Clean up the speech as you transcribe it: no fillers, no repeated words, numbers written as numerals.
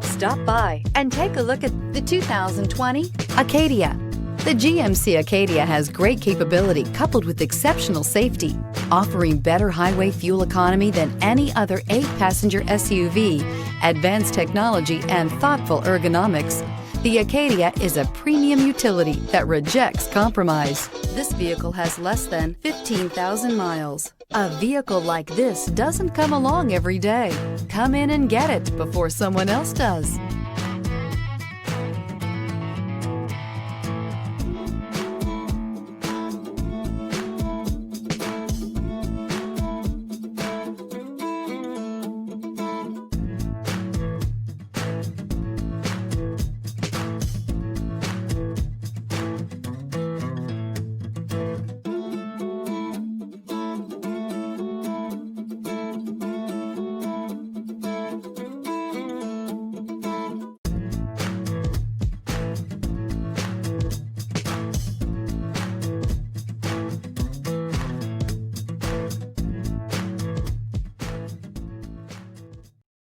Stop by and take a look at the 2020 Acadia. The GMC Acadia has great capability coupled with exceptional safety, offering better highway fuel economy than any other 8-passenger SUV, advanced technology, and thoughtful ergonomics. The Acadia is a premium utility that rejects compromise. This vehicle has less than 15,000 miles. A vehicle like this doesn't come along every day. Come in and get it before someone else does.